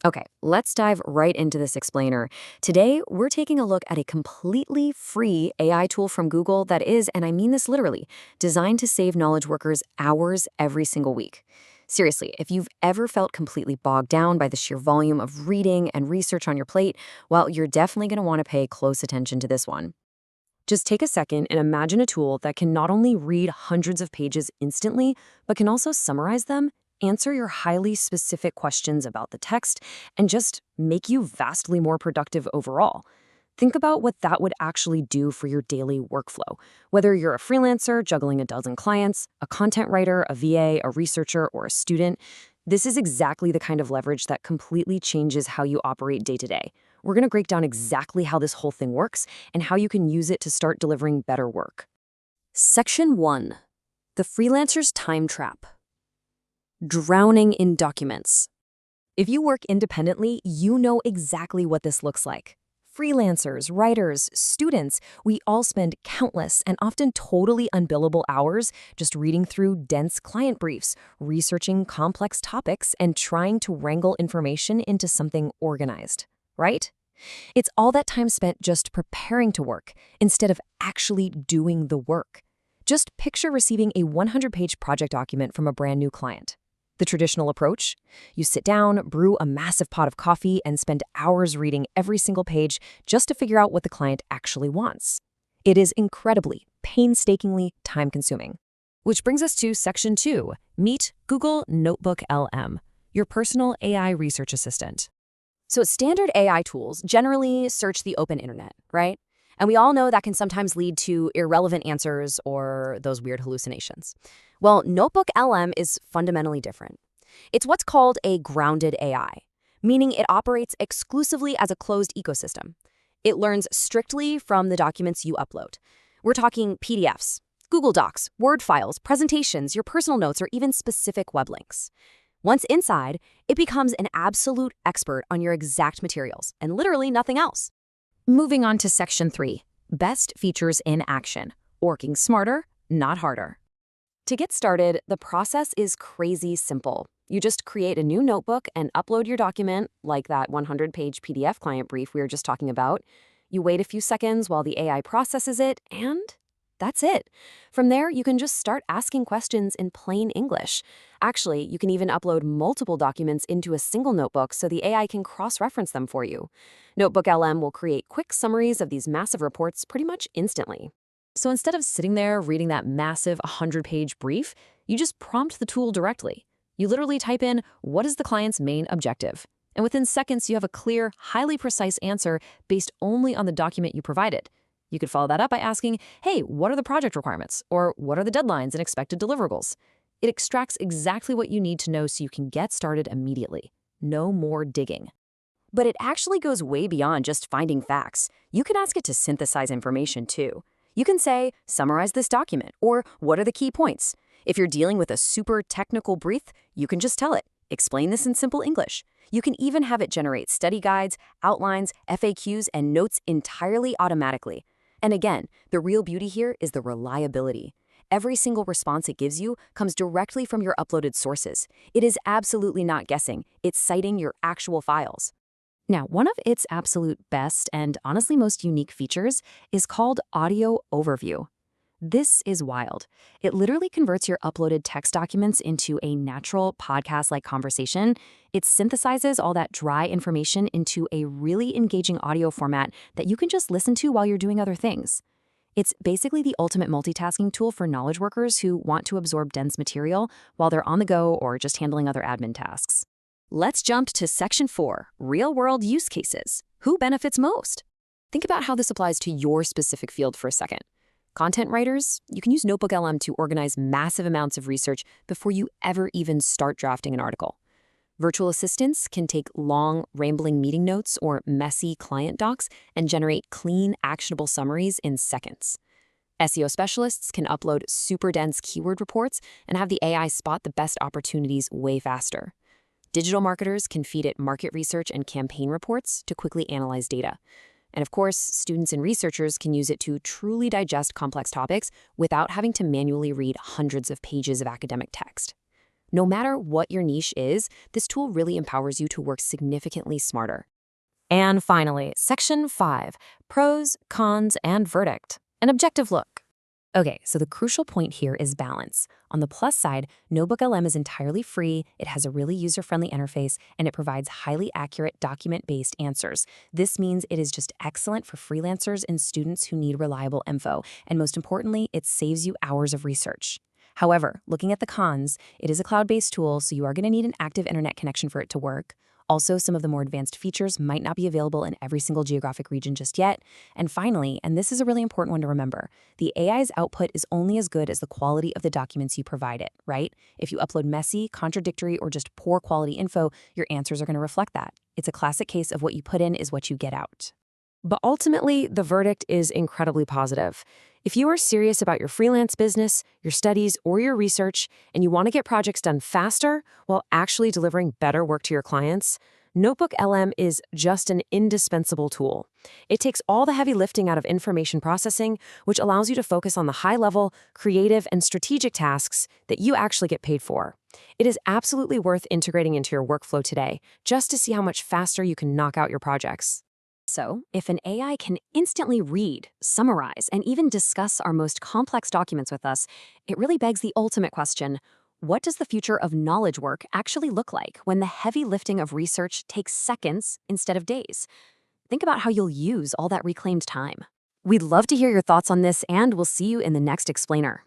Okay, let's dive right into this explainer. Today, we're taking a look at a completely free AI tool from Google that is, and I mean this literally, designed to save knowledge workers hours every single week. Seriously, if you've ever felt completely bogged down by the sheer volume of reading and research on your plate, well, you're definitely going to want to pay close attention to this one. Just take a second and imagine a tool that can not only read hundreds of pages instantly, but can also summarize them, answer your highly specific questions about the text, and just make you vastly more productive overall. Think about what that would actually do for your daily workflow. Whether you're a freelancer juggling a dozen clients, a content writer, a VA, a researcher, or a student, this is exactly the kind of leverage that completely changes how you operate day to day. We're going to break down exactly how this whole thing works and how you can use it to start delivering better work. Section 1. The Freelancer's Time Trap. Drowning in documents. If you work independently, you know exactly what this looks like. Freelancers, writers, students, we all spend countless and often totally unbillable hours just reading through dense client briefs, researching complex topics, and trying to wrangle information into something organized, right? It's all that time spent just preparing to work instead of actually doing the work. Just picture receiving a 100-page project document from a brand new client. The traditional approach? You sit down, brew a massive pot of coffee, and spend hours reading every single page just to figure out what the client actually wants. It is incredibly, painstakingly time-consuming. Which brings us to Section 2, Meet Google NotebookLM, your personal AI research assistant. So standard AI tools generally search the open internet, right? And we all know that can sometimes lead to irrelevant answers or those weird hallucinations. Well, NotebookLM is fundamentally different. It's what's called a grounded AI, meaning it operates exclusively as a closed ecosystem. It learns strictly from the documents you upload. We're talking PDFs, Google Docs, Word files, presentations, your personal notes, or even specific web links. Once inside, it becomes an absolute expert on your exact materials and literally nothing else. Moving on to Section 3, Best Features in Action, working smarter, not harder. To get started, the process is crazy simple. You just create a new notebook and upload your document, like that 100-page PDF client brief we were just talking about. You wait a few seconds while the AI processes it, and that's it. From there, you can just start asking questions in plain English. Actually, you can even upload multiple documents into a single notebook so the AI can cross-reference them for you. NotebookLM will create quick summaries of these massive reports pretty much instantly. So instead of sitting there reading that massive 100-page brief, you just prompt the tool directly. You literally type in, what is the client's main objective? And within seconds, you have a clear, highly precise answer based only on the document you provided. You could follow that up by asking, hey, what are the project requirements? Or what are the deadlines and expected deliverables? It extracts exactly what you need to know so you can get started immediately. No more digging. But it actually goes way beyond just finding facts. You can ask it to synthesize information too. You can say, summarize this document, or what are the key points? If you're dealing with a super technical brief, you can just tell it, explain this in simple English. You can even have it generate study guides, outlines, FAQs, and notes entirely automatically. And again, the real beauty here is the reliability. Every single response it gives you comes directly from your uploaded sources. It is absolutely not guessing. It's citing your actual files. Now, one of its absolute best and honestly most unique features is called Audio Overview. This is wild. It literally converts your uploaded text documents into a natural podcast-like conversation. It synthesizes all that dry information into a really engaging audio format that you can just listen to while you're doing other things. It's basically the ultimate multitasking tool for knowledge workers who want to absorb dense material while they're on the go or just handling other admin tasks. Let's jump to Section 4, Real-World Use Cases. Who benefits most? Think about how this applies to your specific field for a second. Content writers, you can use NotebookLM to organize massive amounts of research before you ever even start drafting an article. Virtual assistants can take long, rambling meeting notes or messy client docs and generate clean, actionable summaries in seconds. SEO specialists can upload super dense keyword reports and have the AI spot the best opportunities way faster. Digital marketers can feed it market research and campaign reports to quickly analyze data. And of course, students and researchers can use it to truly digest complex topics without having to manually read hundreds of pages of academic text. No matter what your niche is, this tool really empowers you to work significantly smarter. And finally, Section 5, Pros, Cons, and Verdict. An objective look. Okay, so the crucial point here is balance. On the plus side, NotebookLM is entirely free, it has a really user-friendly interface, and it provides highly accurate document-based answers. This means it is just excellent for freelancers and students who need reliable info, and most importantly, it saves you hours of research. However, looking at the cons, it is a cloud-based tool, so you are going to need an active internet connection for it to work. Also, some of the more advanced features might not be available in every single geographic region just yet. And finally, and this is a really important one to remember, the AI's output is only as good as the quality of the documents you provide it, right? If you upload messy, contradictory, or just poor quality info, your answers are going to reflect that. It's a classic case of what you put in is what you get out. But ultimately, the verdict is incredibly positive. If you are serious about your freelance business, your studies, or your research, and you want to get projects done faster while actually delivering better work to your clients, NotebookLM is just an indispensable tool. It takes all the heavy lifting out of information processing, which allows you to focus on the high-level, creative, and strategic tasks that you actually get paid for. It is absolutely worth integrating into your workflow today, just to see how much faster you can knock out your projects. So, if an AI can instantly read, summarize, and even discuss our most complex documents with us, it really begs the ultimate question: what does the future of knowledge work actually look like when the heavy lifting of research takes seconds instead of days? Think about how you'll use all that reclaimed time. We'd love to hear your thoughts on this, and we'll see you in the next explainer.